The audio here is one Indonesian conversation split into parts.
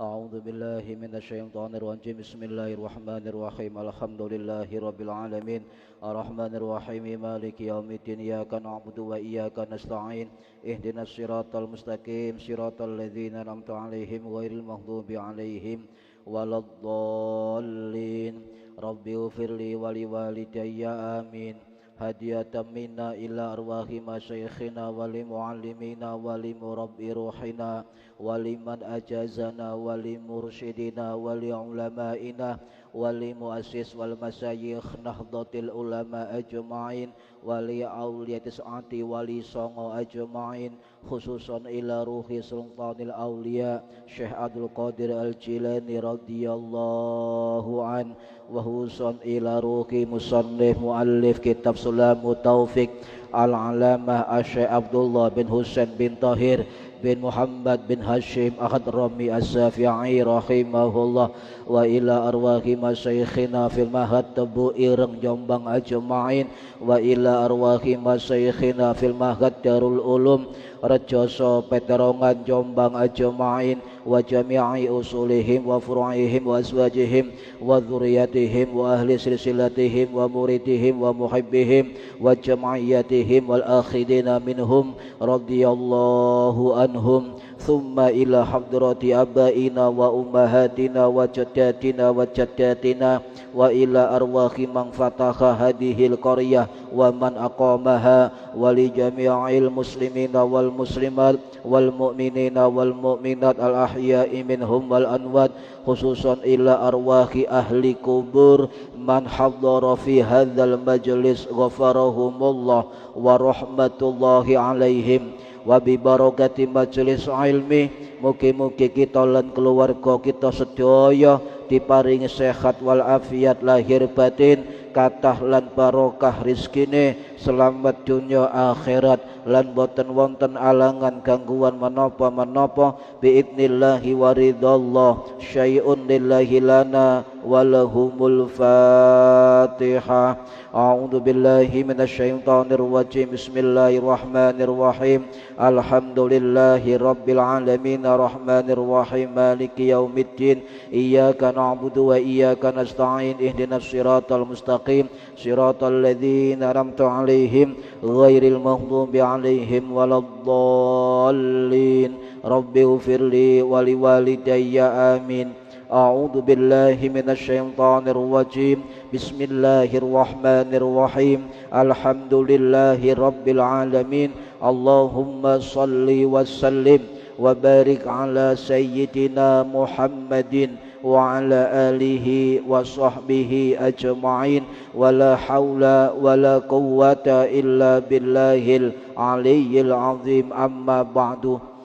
أعوذ بالله من الشيطان الرجيم بسم الله الرحمن الرحيم الحمد لله رب العالمين الرحمن الرحيم مالك يوم الدين إياك نعبد وإياك نستعين اهدنا الصراط المستقيم صراط الذين أنعمت عليهم غير المغضوب عليهم ولا الضالين ربي اغفر لي ولوالدي آمين هدية منا إلى أرواح مشايخنا ولمعلمينا ولمربي روحنا ولمن أجازنا ولمرشدنا ولعلمائنا ولمؤسس والمشايخ نهضة العلماء أجمعين ولأولياء تسعة ولصنع أجمعين خصوصا إلى روح سلطان الأولياء شيخ عبد القادر الجيلاني رضي الله عنه وخصوصا إلى روح مصنف مؤلف كتاب سلام التوفيق العلامة الشيخ عبد الله بن حسين بن طاهر bin Muhammad bin Hashim Al-Hadrami As-Syafi'i rahimahullah wa ila arwahi masyayikhina fil mahad Tebu Ireng Jombang ajma'in wa ila arwahi masyayikhina fil mahad Darul Ulum Rejoso Peterongan Jombang ajma'in wa jami'i usulihim wa furu'ihim wa azwajihim wa dzurriyyatihim wa ahli silsilatihim wa muridihim wa muhibbihim wa jam'iyyatihim wal akhidina minhum radhiyallahu anhum thumma ila hadrati abaina wa ummahatina wa jaddatina wa jaddatina wa ila arwahi man fataha hadhil qaryah wa man aqamaha wa li jami'il muslimina wal muslimat wal mu'minina wal mu'minat al ahya'i minhum wal anwat khususan ila arwahi ahli kubur man hadara fi hadzal majlis ghafarahumullah wa rahmatullahi alaihim wa bi barakati majelis ilmi mugi-mugi kita lan keluarga kita sedaya diparingi sehat wal afiat lahir batin kathah lan barokah rizkine selamat dunya akhirat lan boten wonten alangan gangguan menapa-menapa biidnillahi waridallah syai'un lillahi lana walahumul fatihah. A'udzu billahi minasyaitonir rajim. Bismillahirrahmanirrahim. Alhamdulillahi rabbil alamin arrahmanir rahim maliki yaumiddin iyyaka na'budu wa iyyaka nasta'in ihdinas siratal mustaqim siratal ladzina an'amta 'alaihim ghairil maghdubi 'alaihim waladdallin. Rabbi ighfirli wa liwalidayya amin. A'udzu billahi minasyaitonir rajim. Bismillahirrahmanirrahim. Alhamdulillahi rabbil alamin. Allahumma salli wa sallim wa barik ala sayyidina Muhammadin wa ala alihi wa sahbihi ajma'in wa la hawla wa la quwwata illa billahil aliyyil azim. Amma ba'du.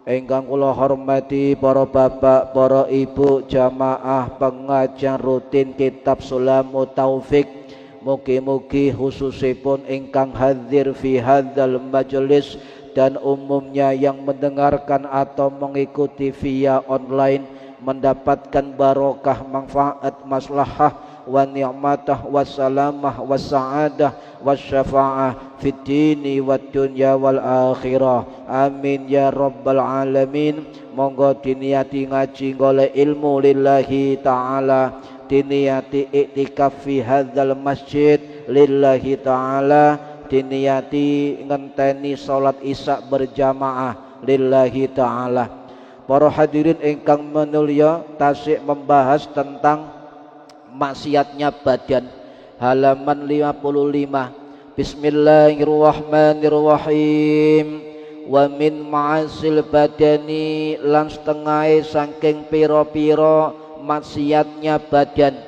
Ingkang kula hormati para bapak, para ibu, jamaah pengajian rutin kitab Sulamut Taufik. Mugi-mugi khususipun ingkang hadir fi hadzal majlis dan umumnya yang mendengarkan atau mengikuti via online mendapatkan barokah, manfaat, maslahah wa ni'matah wa salamah wa sa'adah wa syafa'ah fid dini wad dunya wal akhirah. Amin ya rabbal alamin. Monggo diniati ngaji golek ilmu lillahi ta'ala, diniati iktikaf fi hadzal masjid lillahi ta'ala, diniati ngenteni salat isya berjamaah lillahi ta'ala. Para hadirin ingkang manulya, tasik membahas tentang maksiatnya badan, halaman 55. Bismillahirrahmanirrahim. Wa min ma'asil badani lan setengah saking piro-piro maksiatnya badan,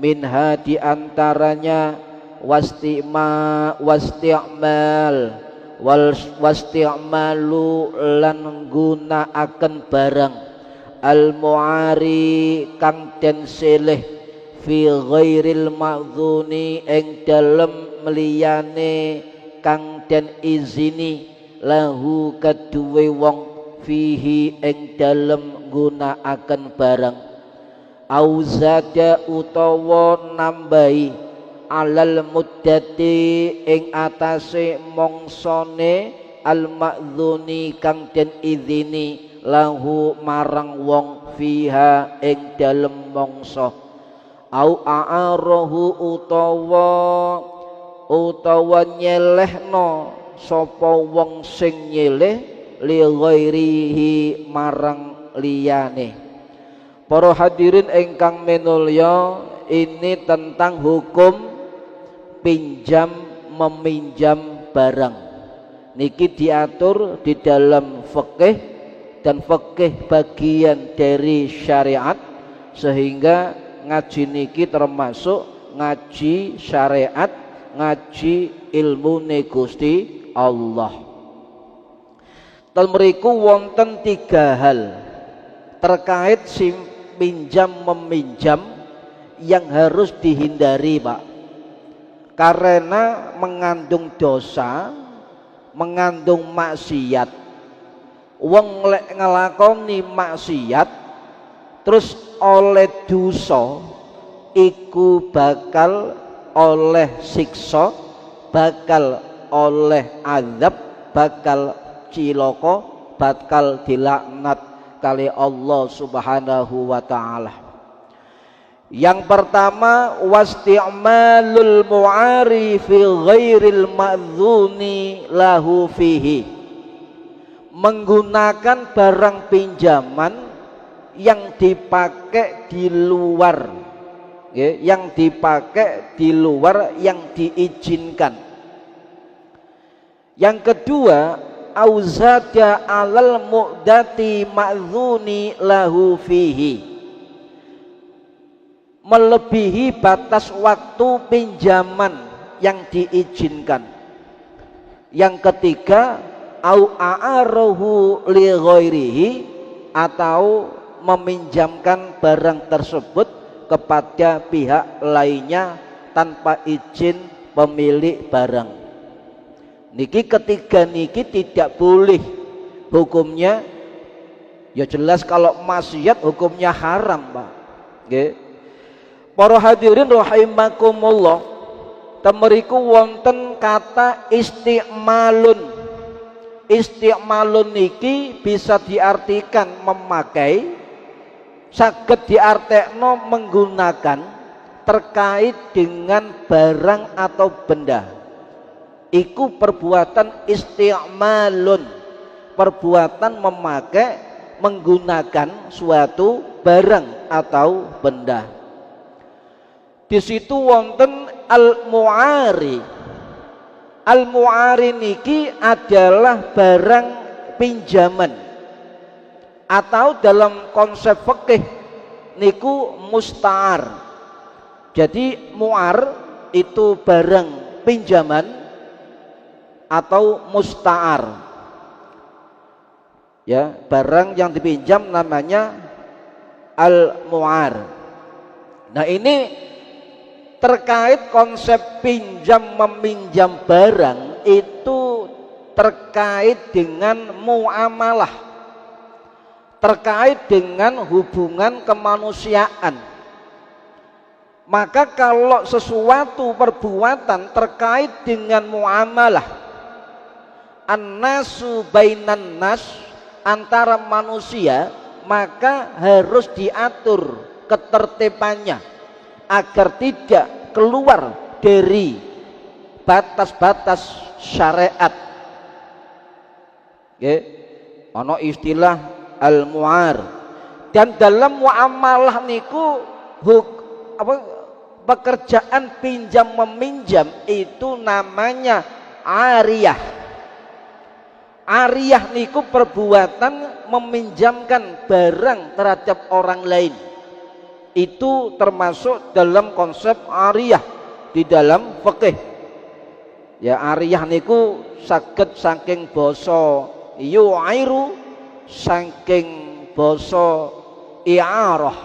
minha diantaranya wasti'malu lan nggunakaken barang al muari kang den silih fi ghairil ma'dzuni ing dalem meliyane kang den izini lahu kaduwe wong fihi ing dalem nggunakaken barang auzada utawa nambahi alal muddati ing atase mongsone al ma'dzuni kang den izini lahu marang wong fiha ing dalem mangsa au a'arahu utawa nyelehno sapa wong sing nyeleh li ghairihi marang liyane. Para hadirin ingkang minulya, ini tentang hukum pinjam meminjam barang. Niki diatur di dalam fikih, dan fikih bagian dari syariat, sehingga ngaji niki termasuk ngaji syariat, ngaji ilmu Gusti Allah. Ten mriku wonten 3 hal terkait pinjam meminjam yang harus dihindari, Pak, karena mengandung dosa, mengandung maksiat. Wong lek ngelakoni maksiat terus oleh dosa iku bakal oleh siksa, bakal oleh azab, bakal cilaka, bakal dilaknat kali Allah Subhanahu wa ta'ala. Yang pertama, wasti'malul mu'ari fi ghairil ma'dzuni lahu fihi, menggunakan barang pinjaman yang dipakai di luar, yang dipakai di luar yang diizinkan. Yang kedua, auzada alal mu'dati ma'dzuni lahu fihi, melebihi batas waktu pinjaman yang diizinkan. Yang ketiga, au a'arahu li ghairihi, atau meminjamkan barang tersebut kepada pihak lainnya tanpa izin pemilik barang. Niki ketiga niki tidak boleh hukumnya. Ya jelas kalau maksiat hukumnya haram, Pak. Nggih. Para hadirin rahimakumullah, temeriku wonten kata isti'malun. Isti'malun niki bisa diartikan memakai, saged diartekno menggunakan terkait dengan barang atau benda. Iku perbuatan isti'malun, perbuatan memakai, menggunakan suatu barang atau benda. Di situ wonten al-mu'ari. Al-mu'ari niki adalah barang pinjaman, atau dalam konsep fikih niku musta'ar. Jadi mu'ar itu barang pinjaman atau musta'ar, ya, barang yang dipinjam namanya al-mu'ar. Nah, ini terkait konsep pinjam meminjam barang itu terkait dengan muamalah, terkait dengan hubungan kemanusiaan. Maka kalau sesuatu perbuatan terkait dengan muamalah an-nasu bainan nas, antara manusia, maka harus diatur ketertibannya agar tidak keluar dari batas-batas syariat. Ono istilah al-mu'ar, dan dalam muamalah niku pekerjaan pinjam meminjam itu namanya ariyah. Ariyah niku perbuatan meminjamkan barang terhadap orang lain. Itu termasuk dalam konsep ariyah di dalam fikih. Ya, ariyah niku saged saking basa yu'airu, saking basa i'arah.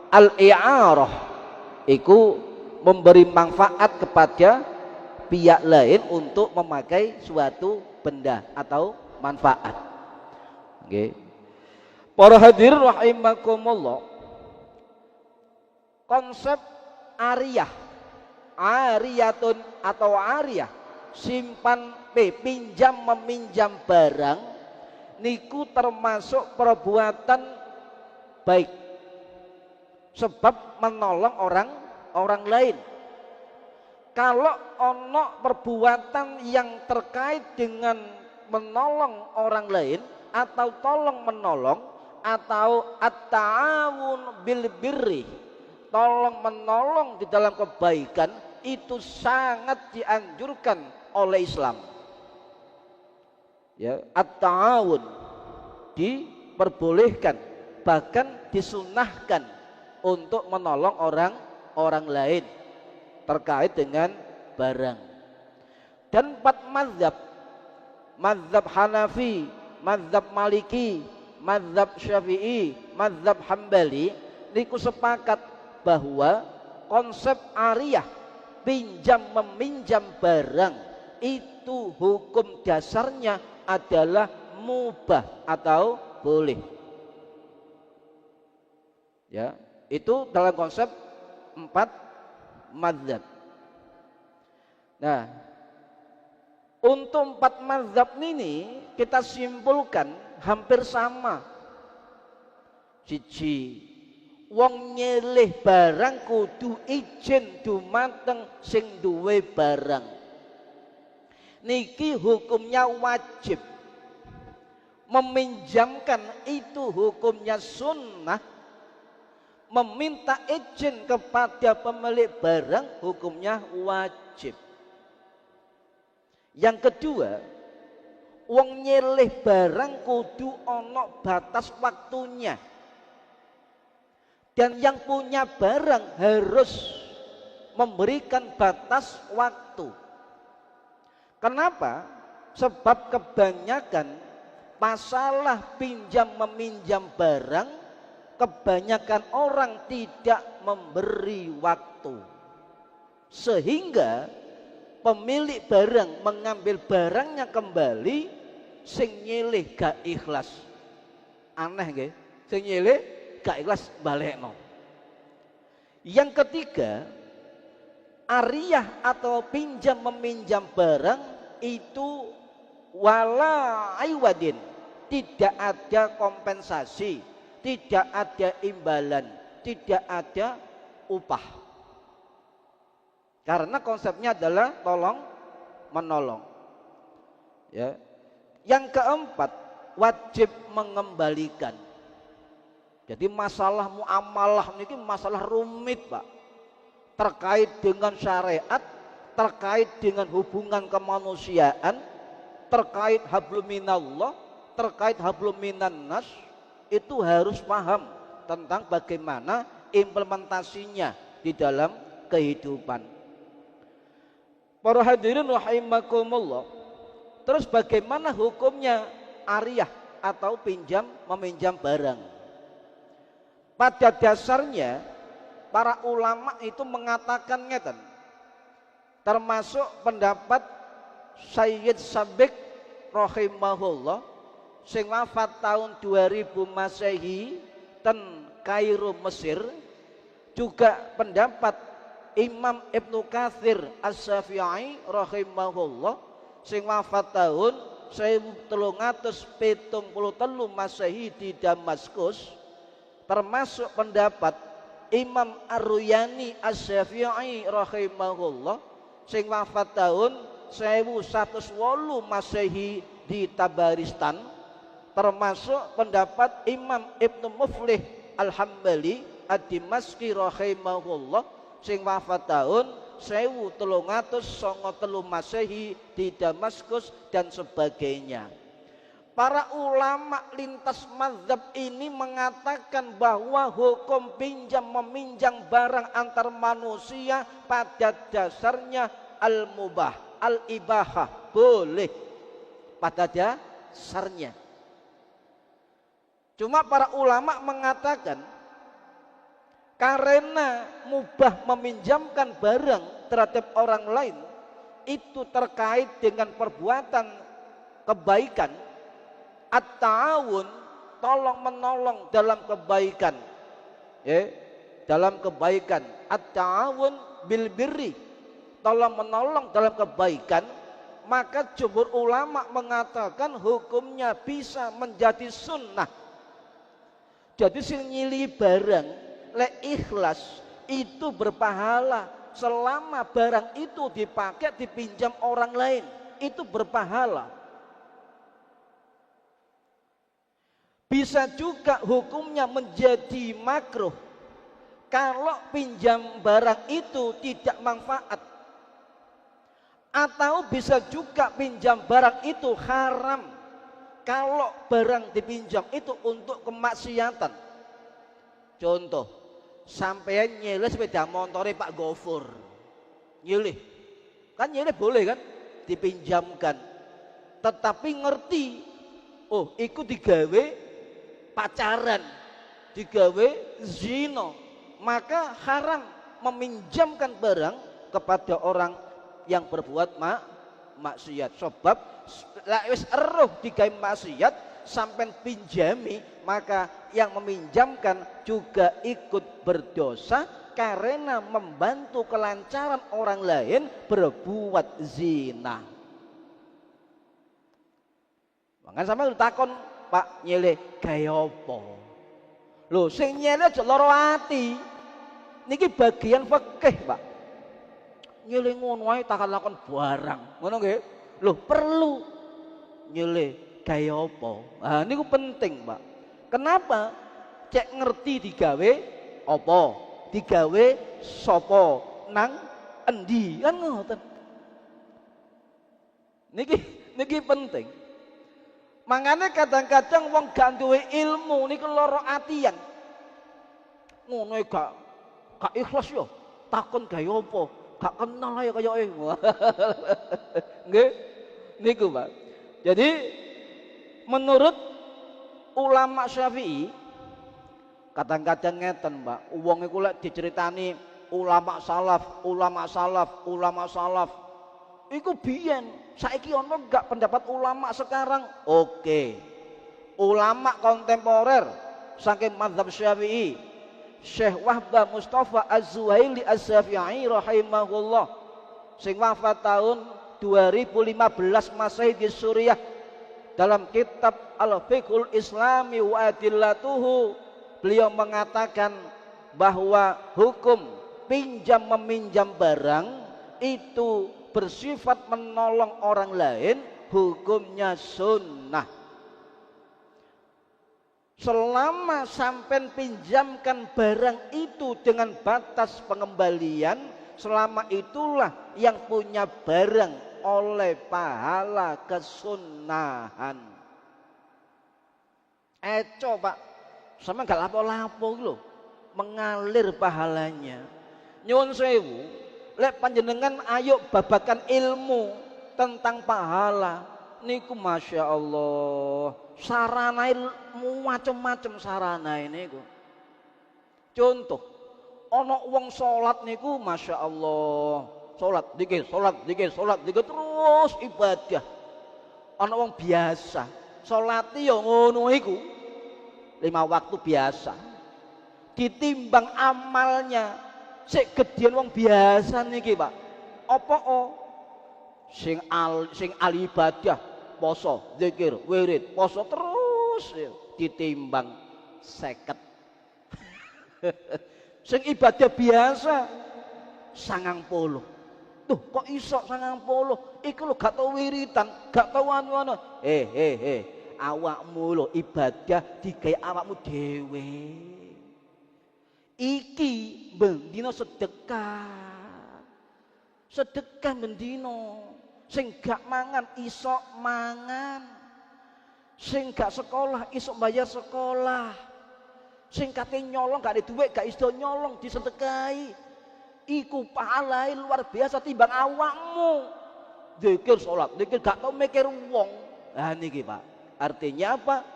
Al-i'arah iku memberi manfaat kepada pihak lain untuk memakai suatu benda atau manfaat. Oke. Para hadirin rahimakumullah, konsep ariyah, ariyatun atau ariyah, simpan pinjam meminjam barang niku termasuk perbuatan baik, sebab menolong orang lain. Kalau ono perbuatan yang terkait dengan menolong orang lain atau tolong menolong atau at-ta'awun bil birri, tolong menolong di dalam kebaikan, itu sangat dianjurkan oleh Islam. Ya, at-ta'awun diperbolehkan, bahkan disunahkan untuk menolong orang lain terkait dengan barang. Dan 4 mazhab, mazhab Hanafi, mazhab Maliki, mazhab Syafi'i, mazhab Hambali niku sepakat bahwa konsep ariyah, pinjam meminjam barang, itu hukum dasarnya adalah mubah atau boleh. Ya, itu dalam konsep 4 mazhab. Nah, untuk 4 mazhab ini kita simpulkan hampir sama. Siji, wong nyelih barang kudu izin dumateng sing duwe barang. Niki hukumnya wajib. Meminjamkan itu hukumnya sunnah. Meminta izin kepada pemilik barang hukumnya wajib. Yang kedua, wong nyelih barang kudu ono batas waktunya. Dan yang punya barang harus memberikan batas waktu. Kenapa? Sebab kebanyakan masalah pinjam meminjam barang, kebanyakan orang tidak memberi waktu, sehingga pemilik barang mengambil barangnya kembali, sing nyilih gak ikhlas. Aneh nggih, sing nyilih gak ikhlas balekno. Yang ketiga, ariyah atau pinjam meminjam barang itu wala iwadin, tidak ada kompensasi, tidak ada imbalan, tidak ada upah. Karena konsepnya adalah tolong menolong. Ya. Yang keempat, wajib mengembalikan. Jadi masalah muamalah ini masalah rumit, Pak. Terkait dengan syariat, terkait dengan hubungan kemanusiaan, terkait hablum minallah, terkait hablum minan nas. Itu harus paham tentang bagaimana implementasinya di dalam kehidupan. Para hadirin rahimakumullah. Terus bagaimana hukumnya ariyah atau pinjam meminjam barang? Pada dasarnya para ulama itu mengatakan ngeten. Termasuk pendapat Sayyid Sabiq rahimahullah sing wafat tahun 2000 Masehi ten Kairo Mesir, juga pendapat Imam Ibnu Katsir As-Syafi'i rahimahullah sing wafat tahun 1373 Masehi di Damaskus, termasuk pendapat Imam Ar-Ruyani As-Syafi'i rahimahullah sing wafat tahun 1108 Masehi di Tabaristan, termasuk pendapat Imam Ibnu Muflih Al-Hambali Ad-Dimashqi rahimahullah sing wafat tahun 1393 Masehi di Damaskus dan sebagainya. Para ulama lintas mazhab ini mengatakan bahwa hukum pinjam meminjam barang antar manusia pada dasarnya al-mubah, al-ibahah, boleh pada dasarnya. Cuma para ulama mengatakan karena mubah meminjamkan barang terhadap orang lain itu terkait dengan perbuatan kebaikan, at-ta'awun, tolong menolong dalam kebaikan, ya, dalam kebaikan, at-ta'awun bil birri, tolong menolong dalam kebaikan, maka jumhur ulama mengatakan hukumnya bisa menjadi sunnah. Jadi sing nyili barang lek ikhlas itu berpahala selama barang itu dipakai dipinjam orang lain, itu berpahala. Bisa juga hukumnya menjadi makruh kalau pinjam barang itu tidak manfaat. Atau bisa juga pinjam barang itu haram kalau barang dipinjam itu untuk kemaksiatan. Contoh, sampean nyilih sepeda motornya Pak Gofur, nyilih kan, nyilih boleh kan, dipinjamkan, tetapi ngerti oh iku digawe pacaran, digawe zina, maka haram meminjamkan barang kepada orang yang berbuat maksiat. Sebab la wis eruh digawe maksiat sampai pinjami, maka yang meminjamkan juga ikut berdosa karena membantu kelancaran orang lain berbuat zina. Makanya sampe takon, Pak nyilih gaya apa? Lho sing nyilih aja lara ati. Niki bagian fikih, Pak. Nyilih ngono wae takon barang. Ngono nggih? Lho perlu nyilih gaya apa? Nah niku penting, Pak. Kenapa? Cek ngerti digawe apa? Digawe sapa? Nang endi? Kan ngoten. Niki penting. Makanya kadang-kadang wong gak duwe ilmu niku lara atian. Ngono gak ikhlas yo. Takon gaya apa? Gak kenal ae kaya nggih. Niku, Pak. Jadi menurut ulama Syafi'i kadang-kadang ngeten, Pak. Wong iku lek diceritani ulama salaf, iku biyen. Saiki ono enggak pendapat ulama sekarang? Oke. Ulama kontemporer saking mazhab Syafi'i, Syekh Wahbah Mustafa Az-Zuhaili Az-Syafi'i rahimahullah, sing wafat tahun 2015 Masehi di Suriah, dalam kitab Al-Fiqhul Islami wa Adillatuhu, beliau mengatakan bahwa hukum pinjam meminjam barang itu bersifat menolong orang lain, hukumnya sunnah. Selama sampai pinjamkan barang itu dengan batas pengembalian, selama itulah yang punya barang oleh pahala kesunnahan. Coba sama gak lapo-lapo lho, mengalir pahalanya. Nyuwun sewu, lek panjenengan ayo babakan ilmu tentang pahala niku masya Allah, sarana macam-macam sarana niku. Contoh, ono wong sholat niku masya Allah, sholat dikit terus ibadah. Ono wong biasa sholat yo ngono iku 5 waktu biasa, ditimbang amalnya sik gedhean wong biasa niki, Pak. Apa sing ahli ibadah, poso, zikir, wirid, poso terus ditimbang 50. Sing ibadah biasa 90. Tuh kok iso 90? Iku lho gak tau wiridan, gak tau anu-anu. Awakmu lho ibadah digawe awakmu dhewe. Iki bendino sedekah bendino. Sing gak mangan iso mangan, sing gak sekolah iso bayar sekolah, sing kate nyolong gak ada duit gak iso nyolong disedekahi. Iku pahalai luar biasa timbang awakmu zikir sholat, zikir gak tau mikir wong. Nah niki, Pak, artinya apa?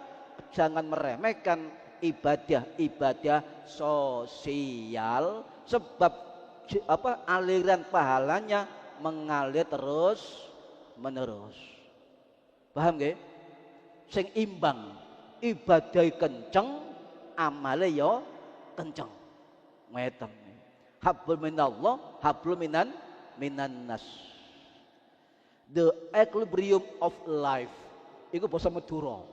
Jangan meremehkan ibadah sosial, sebab aliran pahalanya mengalir terus menerus. Paham nggih? Sing imbang, ibadah kenceng, amale yo kenceng. Ngeten. Hablum minallah, hablum minan nas. The equilibrium of life. Iku basa Madura.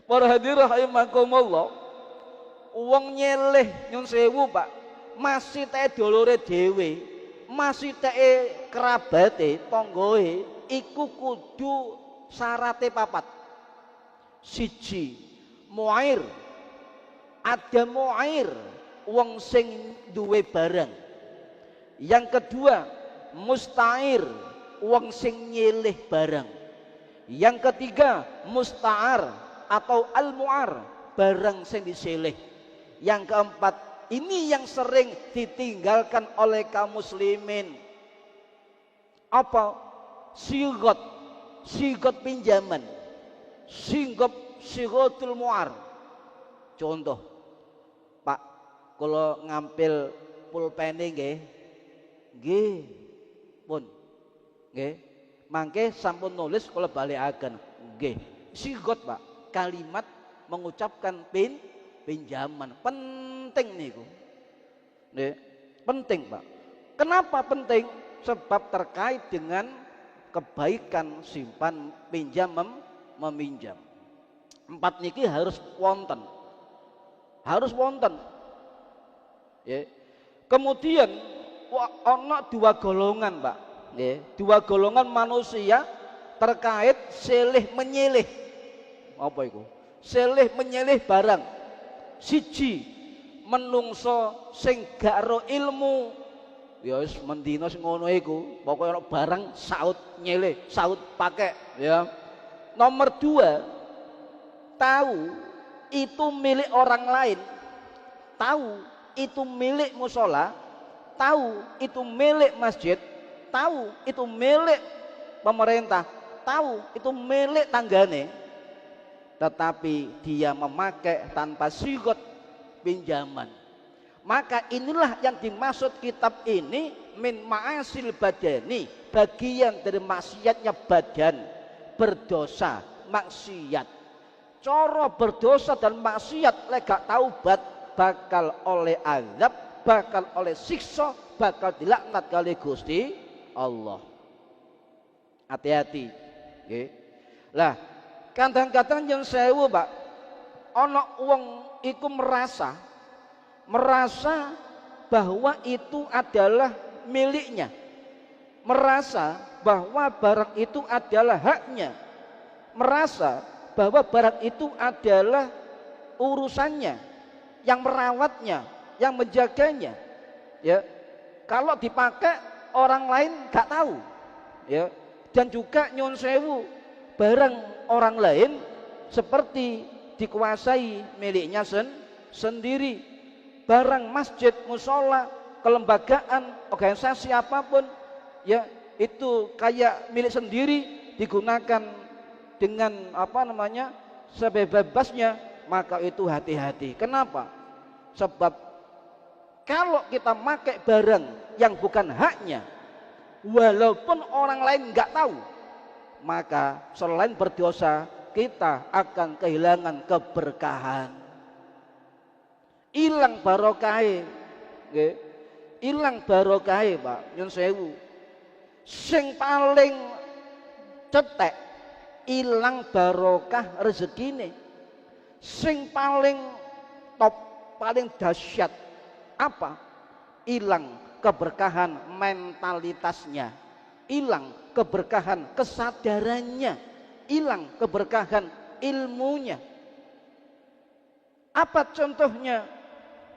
Para hadirin rahimakumullah, wong nyeleh nyun sewu Pak, masih teke dulure dhewe, masih teke kerabate, tanggoe, iku kudu syarate papat. Siji, muair. Ada muair, wong sing duwe barang. Yang kedua, mustair, wong sing nyeleh barang. Yang ketiga, musta'ar atau al-mu'ar, barang sing diseleh. Yang keempat, ini yang sering ditinggalkan oleh kaum muslimin. Apa? Sigot pinjaman, sigotul mu'ar. Contoh, Pak, kalau ngambil pulpene nggih pun nggih mangke sampun nulis kalau balekaken nggih. Sigot Pak, kalimat mengucapkan pinjaman penting niku. Nggih, penting Pak. Kenapa penting? Sebab terkait dengan kebaikan simpan pinjam meminjam. Empat niki harus wonten. Harus wonten. Ya. Kemudian ana dua golongan, Pak. Ya. Dua golongan manusia terkait seleh menyeleh. Apa itu? Seleh menyeleh barang. Siji, menungso sing gak ro ilmu. Ya wis mendina sing ngono iku, pokoke ana barang saut nyeleh, saut pakai, ya. Nomor dua, tahu itu milik orang lain, tahu itu milik musola, tahu itu milik masjid, tahu itu milik pemerintah, tahu itu milik tanggane, tetapi dia memakai tanpa sigot pinjaman. Maka inilah yang dimaksud kitab ini min ma'asil badani, bagian dari maksiatnya badan, berdosa, maksiat. Coro berdosa dan maksiat lek gak taubat bakal oleh azab, bakal oleh siksa, bakal dilaknat kali Gusti Allah. Hati-hati. Nggih. Lah, kadang-kadang yang sewu, Pak, ana wong iku merasa bahwa itu adalah miliknya, merasa bahwa barang itu adalah haknya, merasa bahwa barang itu adalah urusannya, yang merawatnya, yang menjaganya, ya. Kalau dipakai orang lain gak tahu, ya. Dan juga nyun sewu, barang orang lain seperti dikuasai miliknya sendiri. Barang masjid, musola, kelembagaan, organisasi apapun, ya itu kayak milik sendiri, digunakan dengan sebebas-bebasnya, maka itu hati-hati. Kenapa? Sebab kalau kita pakai barang yang bukan haknya, walaupun orang lain nggak tahu, maka selain berdosa, kita akan kehilangan keberkahan. Ilang barokahe, nggih. Ilang barokahe, Pak. Nyun sewu. Sing paling cetek ilang barokah rezekine. Sing paling top, paling dahsyat apa? Ilang keberkahan mentalitasnya, ilang keberkahan kesadarannya, ilang keberkahan ilmunya. Apa contohnya?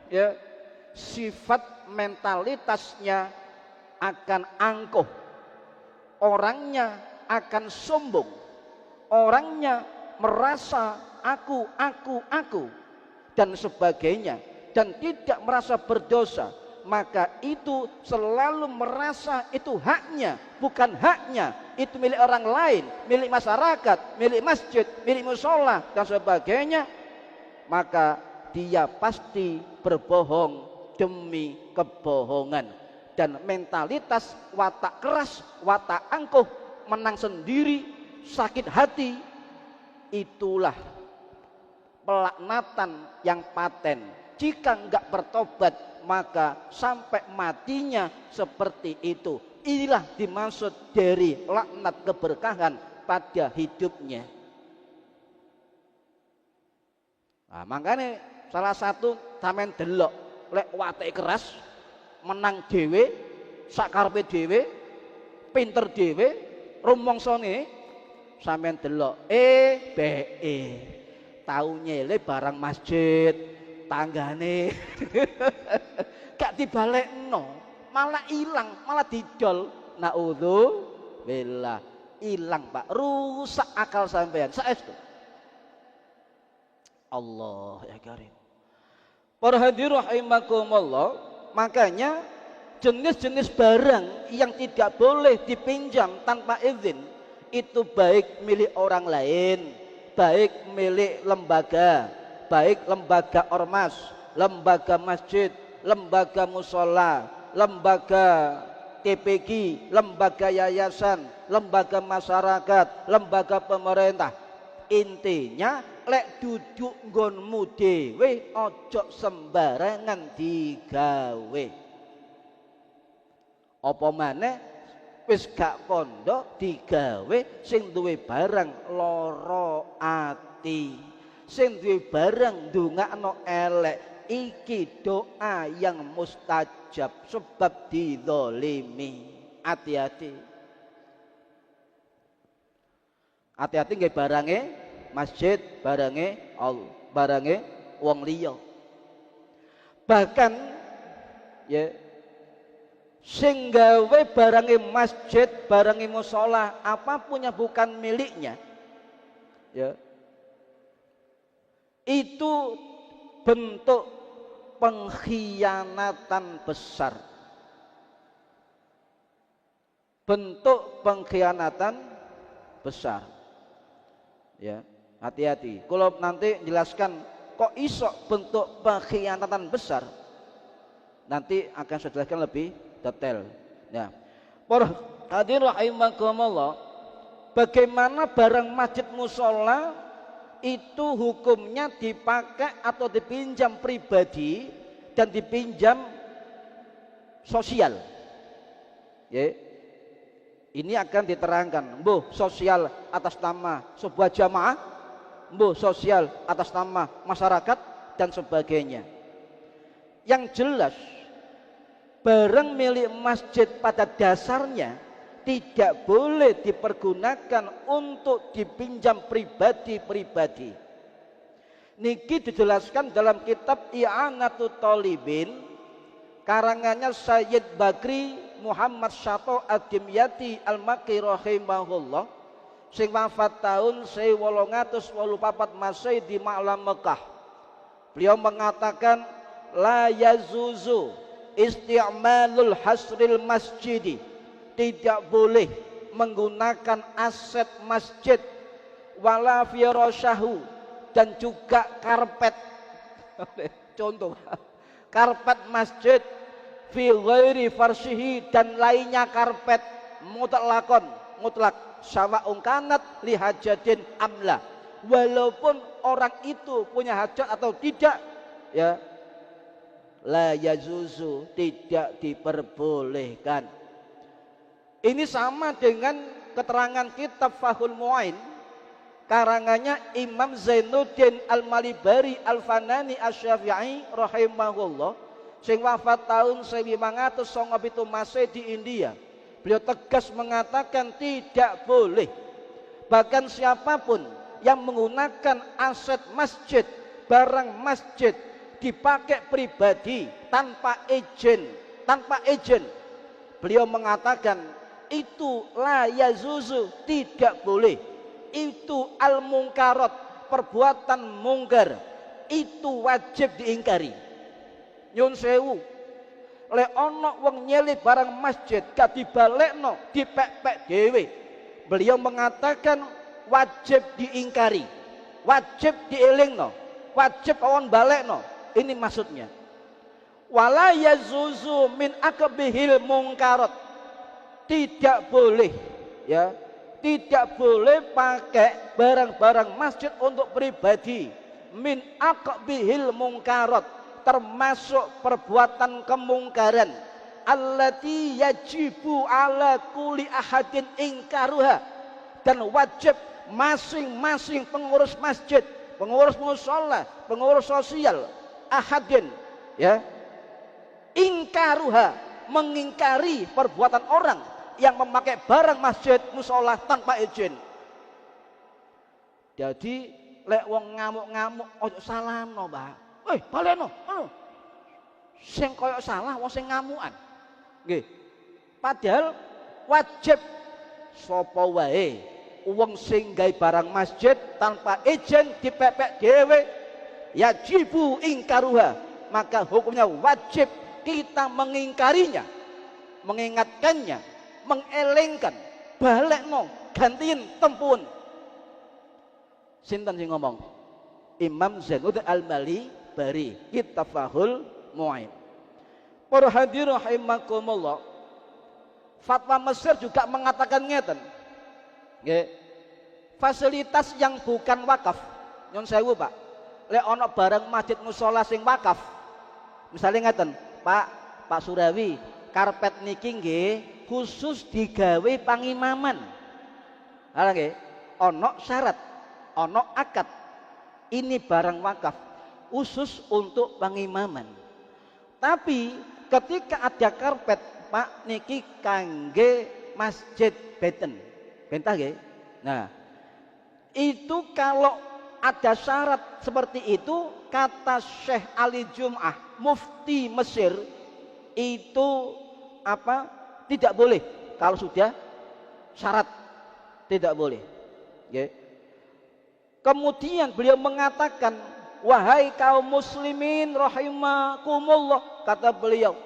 Ya, sifat mentalitasnya akan angkuh, orangnya akan sombong, orangnya merasa aku dan sebagainya, dan tidak merasa berdosa. Maka itu selalu merasa itu haknya, bukan haknya, itu milik orang lain, milik masyarakat, milik masjid, milik musola dan sebagainya. Maka dia pasti berbohong demi kebohongan. Dan mentalitas watak keras, watak angkuh, menang sendiri, sakit hati, itulah pelaknatan yang paten. Jika enggak bertobat, maka sampai matinya seperti itu. Inilah dimaksud dari laknat keberkahan pada hidupnya. Nah, makanya salah satu sampean delok lek wateke keras, menang dhewe, sakarepe dhewe, pinter dhewe, rumongsane sampean delok BE. Tau nyele barang masjid, tanggane. Gak dibalekno, malah ilang, malah didol. Naudzubillah, ilang Pak, rusak akal sampean. Saestu. Allah ya karim. Para hadirin rahimakumullah, makanya jenis-jenis barang yang tidak boleh dipinjam tanpa izin itu baik milik orang lain, baik milik lembaga, baik lembaga ormas, lembaga masjid, lembaga musola, lembaga TPG, lembaga yayasan, lembaga masyarakat, lembaga pemerintah. Intinya lek duduk nggonmu dhewe ojo sembarangan digawe. Apa maneh wis gak pondok digawe sing duwe barang lara ati, sing duwe barang ndongakno elek. Iki doa yang mustajab sebab dizalimi. Hati-hati. Hati-hati nggih barange masjid, barange Allah, barange wong liya. Bahkan ya sing gawe barange masjid, barange musala, apapun yang bukan miliknya ya, itu bentuk pengkhianatan besar. Bentuk pengkhianatan besar. Ya, hati-hati. Kalau nanti jelaskan kok iso bentuk pengkhianatan besar, nanti akan saya jelaskan lebih detail. Ya, para hadirin rahimakumullah, bagaimana barang masjid musola itu hukumnya dipakai atau dipinjam pribadi dan dipinjam sosial. Ya, ini akan diterangkan, mbuh sosial atas nama sebuah jamaah, mbuh sosial atas nama masyarakat dan sebagainya. Yang jelas barang milik masjid pada dasarnya tidak boleh dipergunakan untuk dipinjam pribadi-pribadi. Niki dijelaskan dalam kitab I'anatut Thalibin karangannya Sayyid Bakri Muhammad Syato Ad-Dimyati Al-Makki rahimahullah sing wafat tahun 1884 Masehi di Ma'lam Mekah. Beliau mengatakan la yazuzu isti'malul hasril masjidi, tidak boleh menggunakan aset masjid wala firasyahu, dan juga karpet. Contoh karpet masjid fi ghairi farshihi, dan lainnya karpet mutlak sawa'un kanat li hajatin amla, walaupun orang itu punya hajat atau tidak ya, la yazuzu, tidak diperbolehkan. Ini sama dengan keterangan kitab Fathul Mu'in karangannya Imam Zainuddin Al-Malibari Al-Fanani Asy-Syafi'i rahimahullah sing wafat tahun 1597 Masehi di India. Beliau tegas mengatakan tidak boleh, bahkan siapapun yang menggunakan aset masjid, barang masjid dipakai pribadi tanpa izin, beliau mengatakan itu la yazuzu, tidak boleh. Itu al-munkarat, perbuatan mungkar, itu wajib diingkari. Nyun sewu, le ono wong nyelip barang masjid gak dibalekno, dipek-pek dhewe. Beliau mengatakan wajib diingkari, wajib dielingno, wajib kawan balekno. Ini maksudnya. Wala yazuzu min akbihil mungkarat, tidak boleh ya, tidak boleh pakai barang-barang masjid untuk pribadi. Min akbihil mungkarat, termasuk perbuatan kemungkaran allati yajibu ala kulli ahadin ingkaruha, dan wajib masing-masing pengurus masjid pengurus mushola, pengurus sosial, ahadin, ya, ingkaruha, mengingkari perbuatan orang yang memakai barang masjid mushola tanpa izin. Jadi lek wong ngamuk-ngamuk ojo salahno, Mbak. Baleno. Sing koyo salah wong sing ngamukan. Nggih. Padahal wajib sapa wae wong sing gawe barang masjid tanpa izin dipepek dhewe yajibu ingkaruha, maka hukumnya wajib kita mengingkarinya, mengingatkannya, mengelengkan, balekno, gantiin tempun. Sinten sing ngomong? Imam Zainuddin Al-Malibari, Kitabul Mu'in. Para hadirin rahimakumullah, fatwa Mesir juga mengatakan ngeten. Nggih. Fasilitas yang bukan wakaf, nyon sewu Pak. Lek ana barang masjid mushola sing wakaf, misalnya ngeten, Pak Surawi, karpet niki nggih khusus digawe pangimaman. Ala nggih, ana syarat, ana akad. Ini barang wakaf khusus untuk pangimaman. Tapi ketika ada karpet, Pak niki kangge masjid beten. Bentah nggih. Nah, itu kalau ada syarat seperti itu, kata Syekh Ali Jum'ah, mufti Mesir, itu tidak boleh kalau sudah syarat, tidak boleh. Ya. Kemudian beliau mengatakan, wahai kaum muslimin rahimakumullah, kata beliau,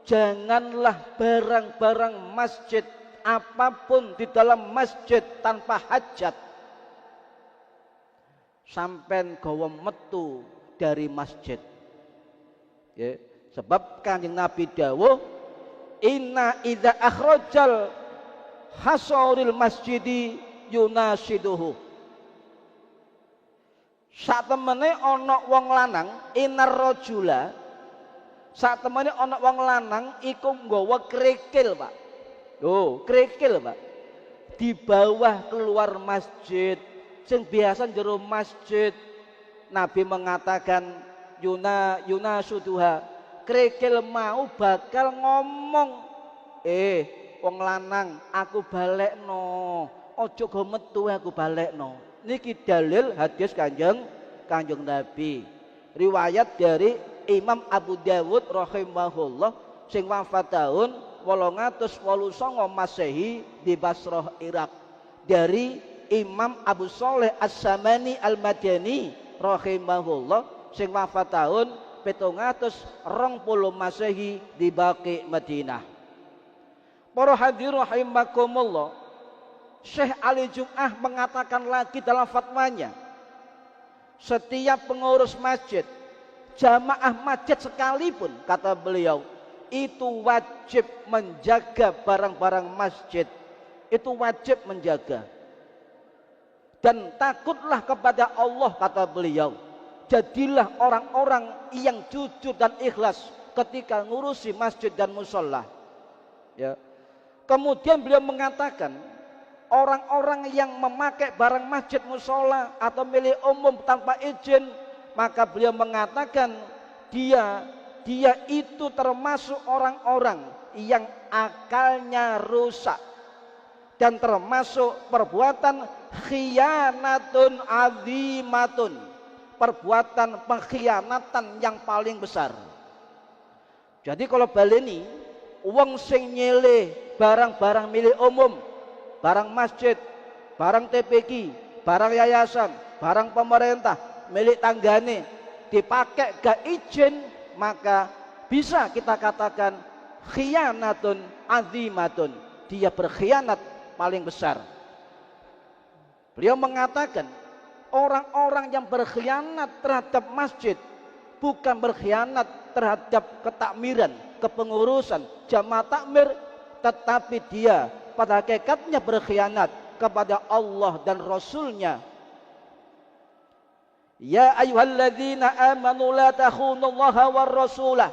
janganlah barang-barang masjid apapun di dalam masjid tanpa hajat sampai gawa metu dari masjid. Ya, sebab Kanjeng Nabi dawuh, inna idza akhrajal hasauril masjidi yunasiduhu. Sak temene ana wong lanang, inar rajula, sak temene ana wong lanang iku nggawa krikil, Pak. Krikil, Pak. Di bawah keluar masjid, sing biasa jero masjid, Nabi mengatakan yunasuduha, krikil mau bakal ngomong, wong lanang aku balekno, ojo go metu aku balekno. Niki dalil hadis kanjeng Nabi, riwayat dari Imam Abu Dawud rahimahullah sing wafat tahun 889 Masehi di Basrah Irak, dari Imam Abu Shalih As-Samani Al-Madani rahimahullah sing wafat tahun 720 Masehi di Baqi Madinah. Para hadirin rahimakumullah, Syekh Ali Jum'ah mengatakan lagi dalam fatwanya, setiap pengurus masjid, jamaah masjid sekalipun, kata beliau, itu wajib menjaga barang-barang masjid, itu wajib menjaga. Dan takutlah kepada Allah, kata beliau, jadilah orang-orang yang jujur dan ikhlas ketika ngurusi masjid dan mushola. Ya. Kemudian beliau mengatakan, orang-orang yang memakai barang masjid mushola atau milik umum tanpa izin, maka beliau mengatakan dia itu termasuk orang-orang yang akalnya rusak dan termasuk perbuatan khianatun azimatun, perbuatan pengkhianatan yang paling besar. Jadi kalau baleni wong sing nyele barang-barang milik umum, barang masjid, barang TPQ, barang yayasan, barang pemerintah, milik tanggane, dipakai gak izin, maka bisa kita katakan khianatun azimatun, dia berkhianat paling besar. Beliau mengatakan orang-orang yang berkhianat terhadap masjid bukan berkhianat terhadap ketakmiran, kepengurusan, jamaah takmir, tetapi dia pada hakikatnya berkhianat kepada Allah dan Rasulnya. Ya ayyuhalladzina amanu la takhunullaha war rasulah.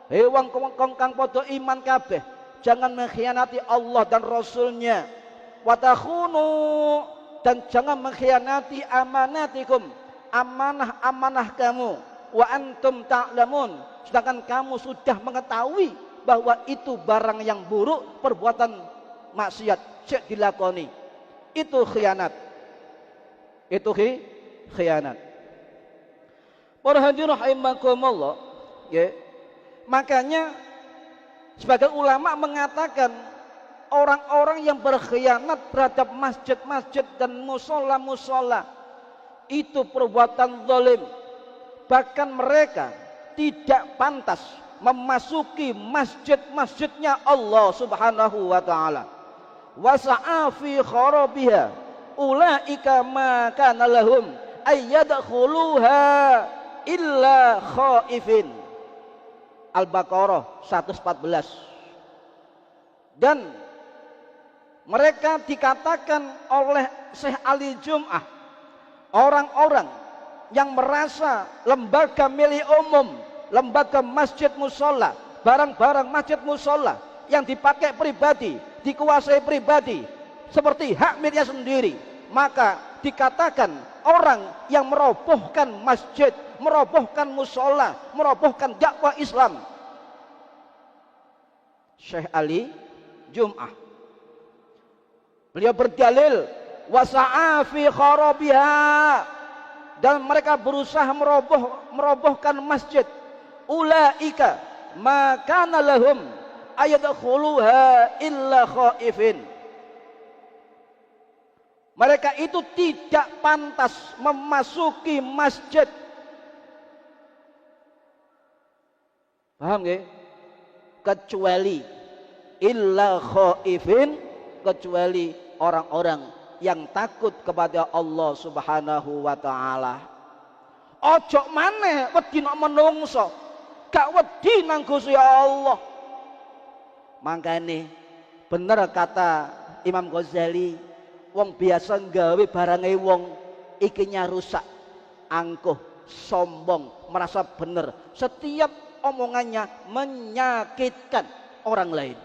Hei wong kang padha iman kabeh, jangan mengkhianati Allah dan Rasulnya. Wa takhunu dan jangan mengkhianati amanatikum, amanah-amanah kamu, wa antum ta'lamun, sedangkan kamu sudah mengetahui bahwa itu barang yang buruk, perbuatan maksiat cek dilakoni. Itu khianat. Itu khianat. Para hadirin rahimakumullah, ya. Makanya sebagian ulama mengatakan orang-orang yang berkhianat terhadap masjid-masjid dan musola-musola itu perbuatan zalim. Bahkan mereka tidak pantas memasuki masjid-masjidnya Allah Subhanahu wa taala. Wasa'a fi kharabiha ulaika ma kana lahum ayyadkhuluha illa khaifin. Al-Baqarah 114. Dan mereka dikatakan oleh Syekh Ali Jum'ah, orang-orang yang merasa lembaga milik umum, lembaga masjid musola, barang-barang masjid musola yang dipakai pribadi, dikuasai pribadi seperti hak miliknya sendiri, maka dikatakan orang yang merobohkan masjid, merobohkan musola, merobohkan dakwah Islam. Syekh Ali Jum'ah, beliau berdalil wasa'a fi kharabiha, dan mereka berusaha merobohkan masjid. Ulaika maka lahum ayadkhuluha illa khaifin. Mereka itu tidak pantas memasuki masjid. Paham nggih? Kecuali illa khaifin, kecuali orang-orang yang takut kepada Allah Subhanahu wa taala. Ojo maneh wedi nek menungso, gak wedi nang Gusti Allah. Makane bener kata Imam Ghazali, wong biasa nggawe barange wong ikinya rusak, angkuh, sombong, merasa bener. Setiap omongannya menyakitkan orang lain.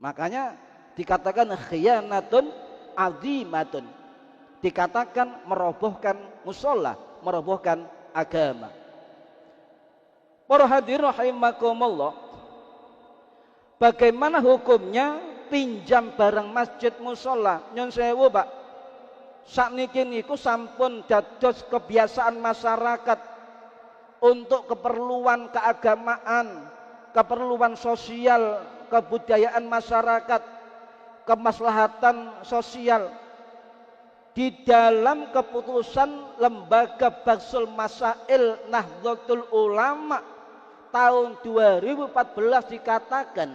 Makanya dikatakan khianatun azimatun, dikatakan merobohkan musola, merobohkan agama. Para hadirin rahimakumullah, bagaimana hukumnya pinjam barang masjid musola? Nyun sewu Pak, sakniki niku sampun dados kebiasaan masyarakat untuk keperluan keagamaan, keperluan sosial, kebudayaan masyarakat, kemaslahatan sosial. Di dalam keputusan Lembaga Bahsul Masail Nahdlatul Ulama tahun 2014 dikatakan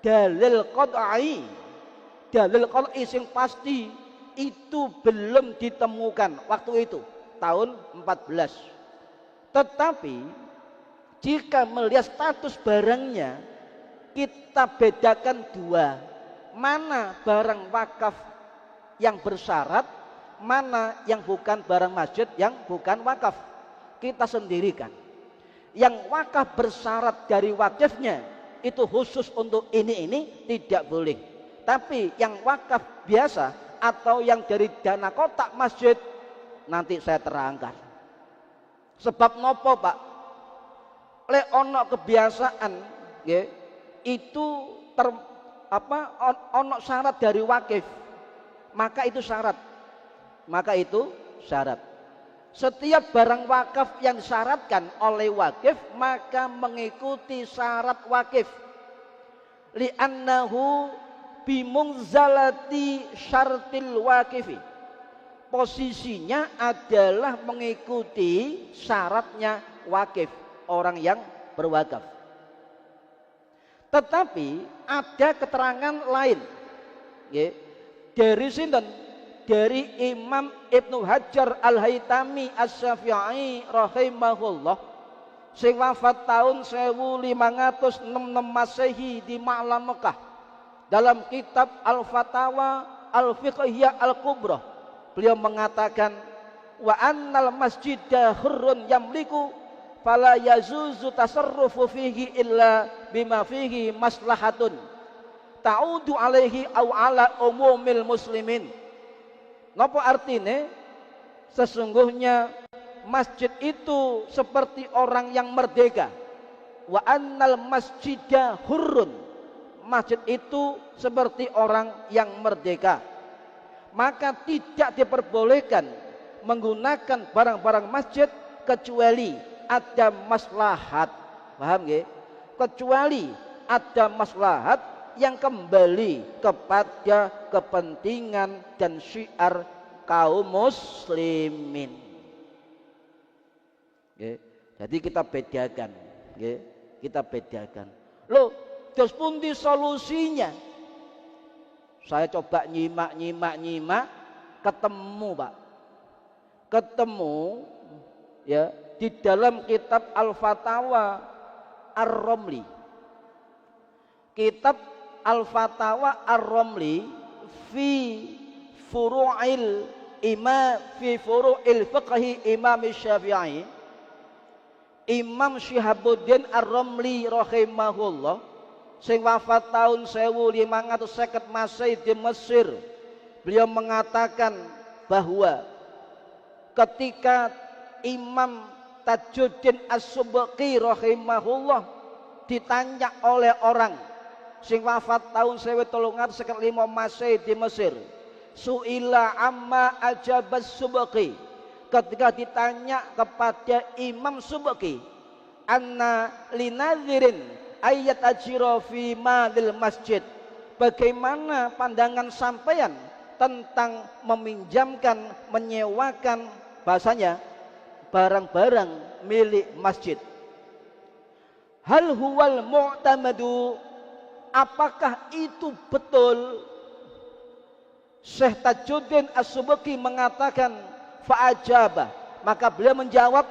dalil qat'i sing pasti itu belum ditemukan waktu itu tahun 14. Tetapi jika melihat status barangnya, kita bedakan dua, mana barang wakaf yang bersyarat, mana yang bukan barang masjid yang bukan wakaf. Kita sendirikan. Yang wakaf bersyarat dari wakifnya itu khusus untuk ini tidak boleh. Tapi yang wakaf biasa atau yang dari dana kotak masjid nanti saya terangkan. Sebab nopo Pak? Le ono kebiasaan nggih, itu ono syarat dari wakif, maka itu syarat. Setiap barang wakaf yang disyaratkan oleh wakif maka mengikuti syarat wakif. Li'annahu bimunzalati syartil wakifi, posisinya adalah mengikuti syaratnya wakif, orang yang berwakaf. Tetapi ada keterangan lain, dari sinten? Dari Imam Ibnu Hajar Al-Haytami As-Syafi'i rahimahullah, sing wafat tahun 1566 Masehi di Ma'lam Mekah. Dalam kitab Al-Fatawa Al-Fiqhiyah Al-Kubra, beliau mengatakan wa annal masjidah hurrun yamliku fala yazuzu tasarrufu fihi illa bima fihi maslahatun ta'udu alaihi au ala umumil muslimin. Napa artine? Sesungguhnya masjid itu seperti orang yang merdeka. Wa annal masjida hurrun. Masjid itu seperti orang yang merdeka. Maka tidak diperbolehkan menggunakan barang-barang masjid kecuali ada maslahat. Paham nggih? Kecuali ada maslahat yang kembali kepada kepentingan dan syiar kaum muslimin. Nggih. Jadi kita bedakan, nggih. Kita bedakan. Loh, terus pundi solusinya? Saya coba nyimak, ketemu, Pak. Ketemu ya di dalam kitab Al-Fatawa Ar-Romli. Kitab Al-Fatawa Ar-Romli fi furu'il fiqhi Imam Syafi'i. Imam Syihabuddin Ar-Romli rahimahullah sing wafat tahun 1550 Masehi di Mesir. Beliau mengatakan bahwa ketika Imam Tajuddin As-Subki rahimahullah ditanya oleh orang sing wafat tahun 1305 Masehi di Mesir, suila amma ajabas Subki, ketika ditanya kepada Imam Subki, anna linadhirin ayat ajiro fi madil masjid, bagaimana pandangan sampeyan tentang meminjamkan, menyewakan, bahasanya barang-barang milik masjid. Hal huwal mu'tamadu, apakah itu betul? Syekh Tajuddin As-Subki mengatakan fa'ajabah, maka beliau menjawab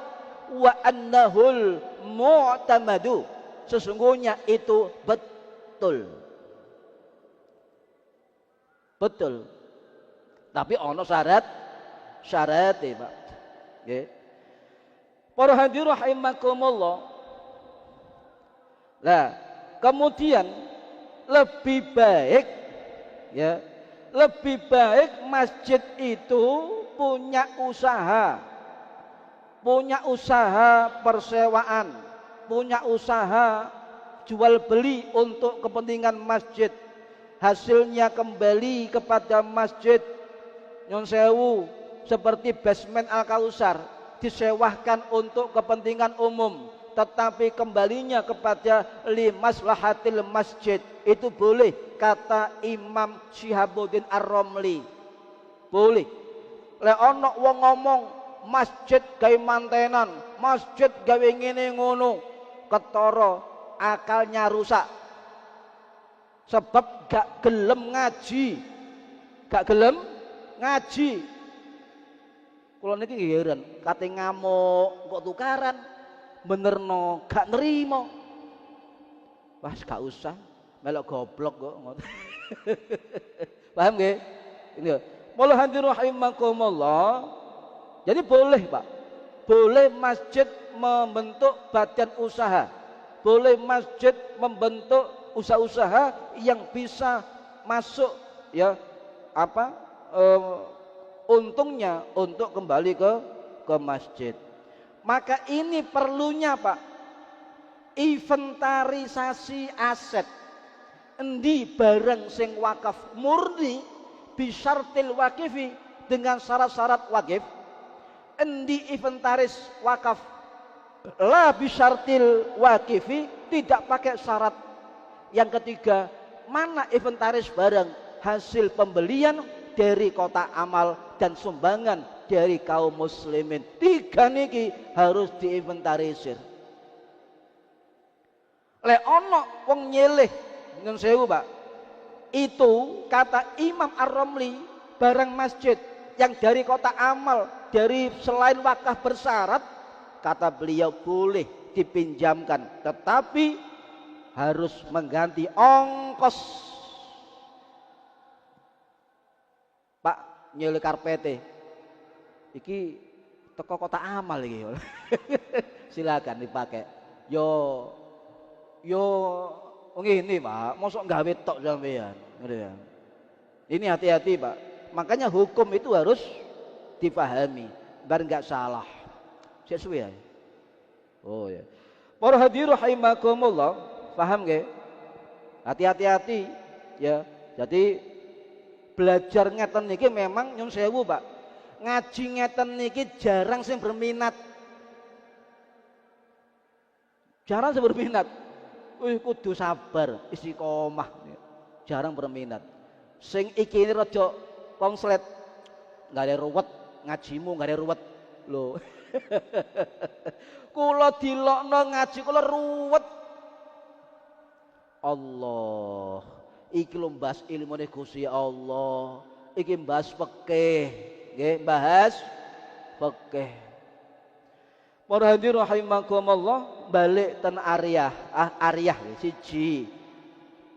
wa annahul mu'tamadu, sesungguhnya itu betul. Betul. Tapi ono syarat ya, Pak. Nggih. Para hadirin rahimakumullah. Nah, kemudian lebih baik ya, lebih baik masjid itu punya usaha persewaan, punya usaha jual beli untuk kepentingan masjid, hasilnya kembali kepada masjid. Nyon sewu, seperti basement Al-Kausar disewahkan untuk kepentingan umum, tetapi kembalinya kepada limaslahatil masjid, itu boleh, kata Imam Syihabuddin Ar-Romli. Boleh. Lek ana wong ngomong masjid gawe mantenan, masjid gawe ngene ngono, ketara akalnya rusak. Sebab gak gelem ngaji. Kula niki heran, kate ngamuk kok tukaran, benerno gak nerima. Wah, gak usah melok goblok kok ngoten. Paham nggih? Ini mula hadirin rahimakumullah. Jadi boleh, Pak. Boleh masjid membentuk badan usaha. Boleh masjid membentuk usaha-usaha yang bisa masuk ya untungnya untuk kembali ke masjid. Maka ini perlunya, Pak, inventarisasi aset. Endi barang sing wakaf murni bisyartil wakifi, dengan syarat-syarat wakif. Endi inventaris wakaf la bisyartil wakifi, tidak pakai syarat. Yang ketiga, mana inventaris barang hasil pembelian dari kotak amal dan sumbangan dari kaum muslimin. Tiga niki harus diinventarisir. Lek ono wong nyeleh nyun sewu, Pak, itu kata Imam Ar-Romli, barang masjid yang dari kotak amal, dari selain wakaf bersyarat, kata beliau boleh dipinjamkan, tetapi harus mengganti ongkos. Pak, nyeleh karpete iki teko kota amal iki. Silakan dipakai. Yo yo ngene, Pak. Mosok gawe tok sampean, gitu ya. Ini hati-hati, Pak. Makanya hukum itu harus dipahami, biar enggak salah. Sesuai ya. Oh ya. Para hadirin rahimakumullah, paham nggih? Hati-hati ya. Jadi belajar ngeten niki memang nyun sewu, Pak. Ngaji ngeten niki jarang sing berminat. Jarang sing berminat. Wih, kudu sabar, istiqomah. Jarang berminat. Sing iki ini raja konslet, nggak ada ruwet, ngajimu nggak ada ruwet. Loh. Kula dilokno ngaji kula ruwet. Allah, iki lho mbahas ilmune Gusti Allah, iki mbahas fikih, nggih, bahas fikih. Para hadirin rahimakumullah, balik ten Ariyah siji.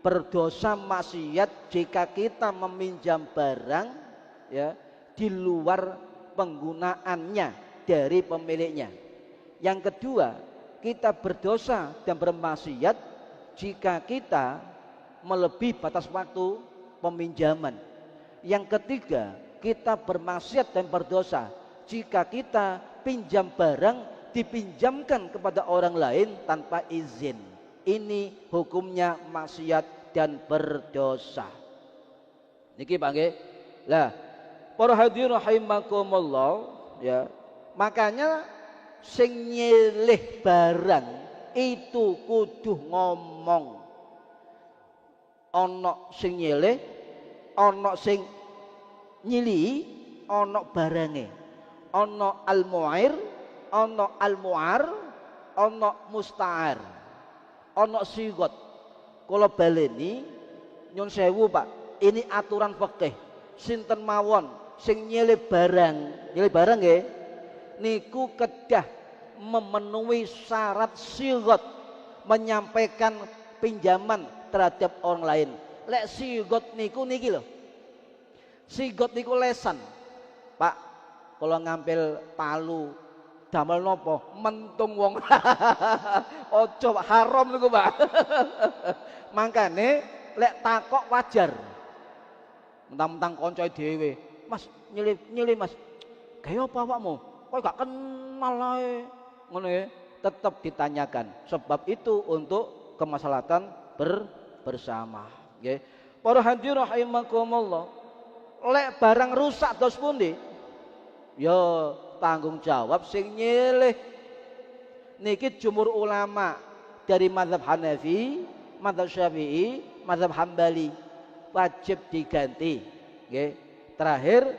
Berdosa maksiat jika kita meminjam barang ya di luar penggunaannya dari pemiliknya. Yang kedua, kita berdosa dan bermaksiat jika kita melebihi batas waktu peminjaman. Yang ketiga, kita bermaksiat dan berdosa jika kita pinjam barang dipinjamkan kepada orang lain tanpa izin. Ini hukumnya maksiat dan berdosa. Niki Pak nggih. Lah, para hadirin rahimakumullah ya. Makanya sing nyilih barang itu kudu ngomong. Ana sing nyilih, ana sing nyili, ana barange. Ana al-mu'ir, ana al-mu'ar, ana musta'ar. Ana sigot. Kula baleni nyun sewu, Pak. Ini aturan fikih. Sinten mawon sing nyilih barang nggih niku kedah memenuhi syarat sigot, menyampaikan pinjaman terhadap orang lain. Lek sigot niku niki lho. Sigot niku lesan. Pak, kalau ngambil palu damel nopo mentung wong. Ojo haram niku, Pak. Mangkane lek takok wajar. Mentang-mentang koncoe dhewe. Mas, nyilih Mas. Gawe apa awakmu? Kok gak kenal ae. Ngono ya. Tetap ditanyakan. Sebab itu untuk kemaslahatan bersama, nggih. Para hadirin rahimakumullah. Lek barang rusak dos pundi? Ya tanggung jawab sing nyilih. Niki jumhur ulama dari mazhab Hanafi, mazhab Syafi'i, mazhab Hambali wajib diganti. Nggih. Terakhir,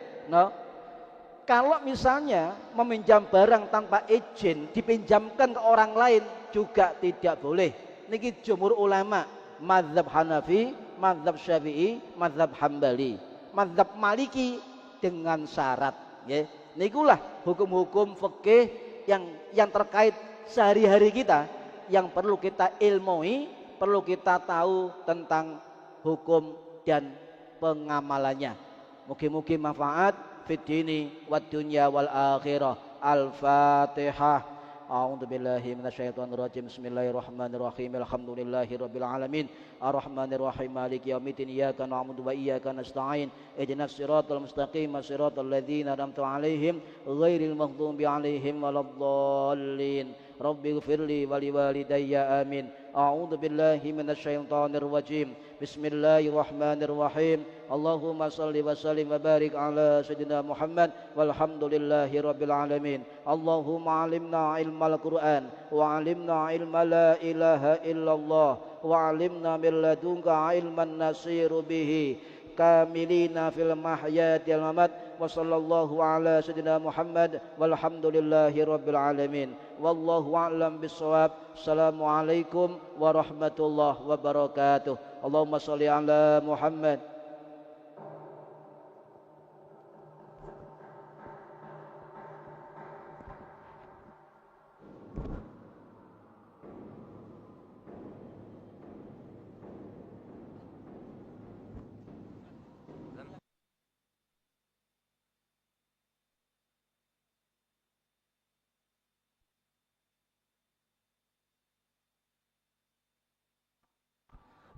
kalau misalnya meminjam barang tanpa izin dipinjamkan ke orang lain juga tidak boleh. Niki jumhur ulama mazhab Hanafi, mazhab Syafi'i, mazhab Hambali, mazhab Maliki dengan syarat. Nggih. Nikulah hukum-hukum fikih yang terkait sehari-hari kita yang perlu kita ilmui, perlu kita tahu tentang hukum dan pengamalannya. Mugi-mugi manfaat fid dini wad dunya wal akhirah. Al-Fatihah. A'udzu billahi minasyaitonir rajim. Bismillahirrahmanirrahim. Alhamdulillahirabbil alamin. Arrahmanir rahim. Maliki yaumiddin. Iyyaka na'budu wa iyyaka nasta'in. Ihdinas siratal mustaqim. Siratal ladzina an'amta 'alaihim ghairil maghdubi 'alaihim waladdallin. Rabbighfirli wa liwalidayya amin. A'udzu billahi minasyaitonir rajim. Bismillahirrahmanirrahim. Allahumma shalli wa sallim wa barik ala sayyidina Muhammad walhamdulillahi rabbil alamin. Allahumma 'allimna ilmal Qur'an wa 'allimna ilma la ilaha illallah wa 'allimna min ladunka ilman nasiru bihi kamilina fil mahyati wal mamat. Wa sallallahu ala sayyidina Muhammad walhamdulillahi rabbil alamin. Wallahu a'lam bissawab. Assalamualaikum warahmatullahi wabarakatuh. Allahumma shalli ala Muhammad.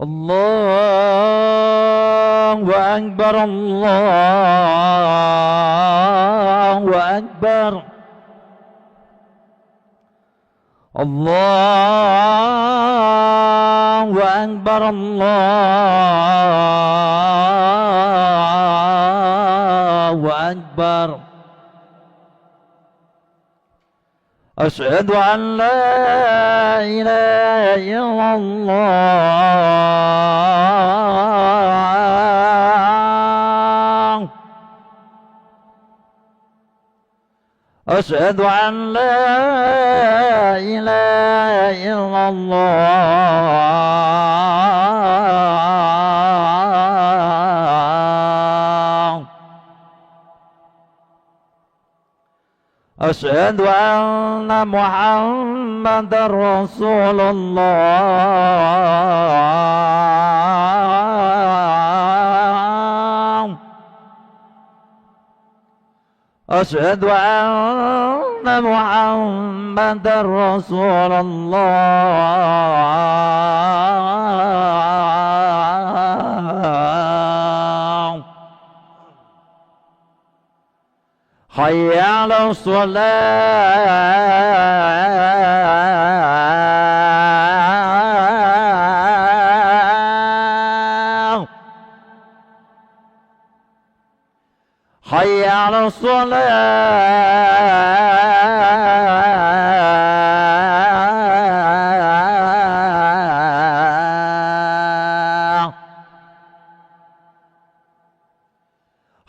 الله أكبر الله أكبر الله أكبر الله أكبر أشهد أن لا إله إلا الله أشهد أن لا إله إلا الله أشهد أن محمد رسول الله أشهد أن محمد رسول الله حي على الصلاة حي على الصلاة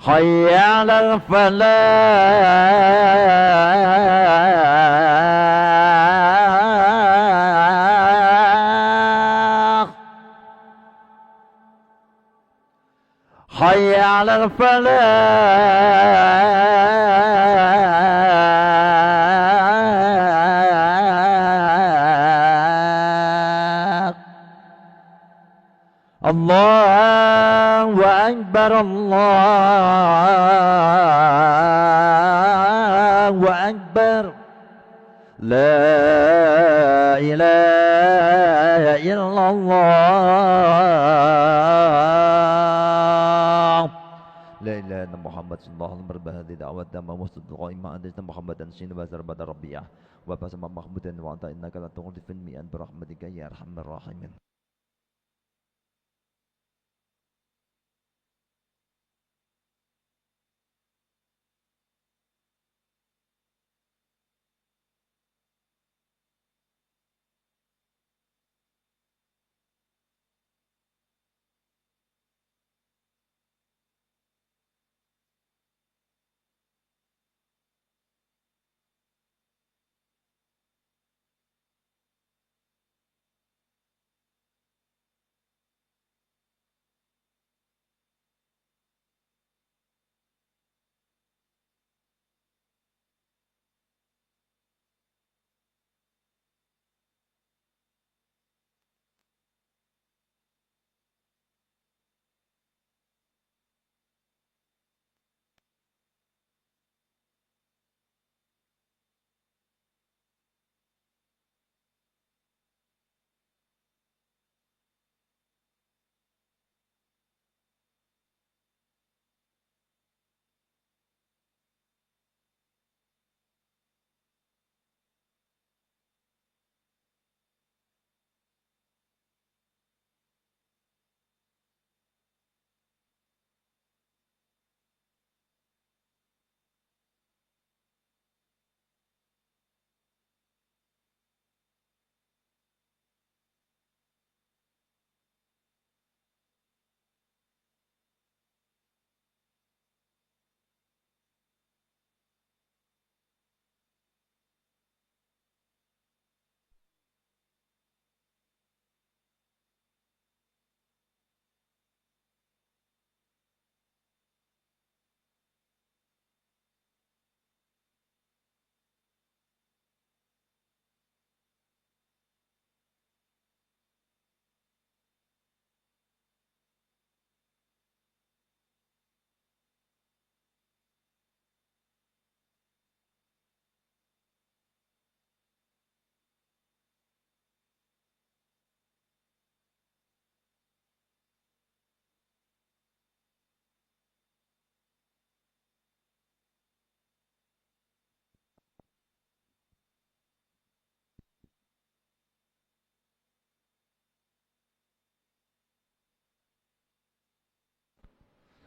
حي على الفلاح حي على الفلاح الله أكبر الله أكبر لا إله إلا الله لا إله إلا محمد صلى الله عليه وسلم berbahadi da'wat dan mamusud qaimah antas Muhammad dan sinu basar badar rabbiyah wa basama mahmudan wa anta innaka la tughfil mi'an bi rahmatika ya arhamar rahimin.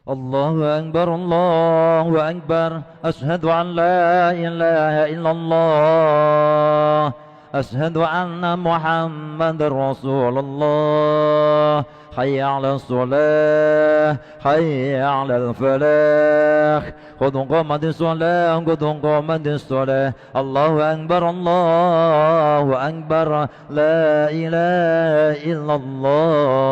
الله أكبر الله أكبر أشهد أن لا إله إلا الله أشهد أن محمد رسول الله حي على الصلاة حي على الفلاح قد قامت الصلاة قد قامت الصلاة الله أكبر الله أكبر لا إله إلا الله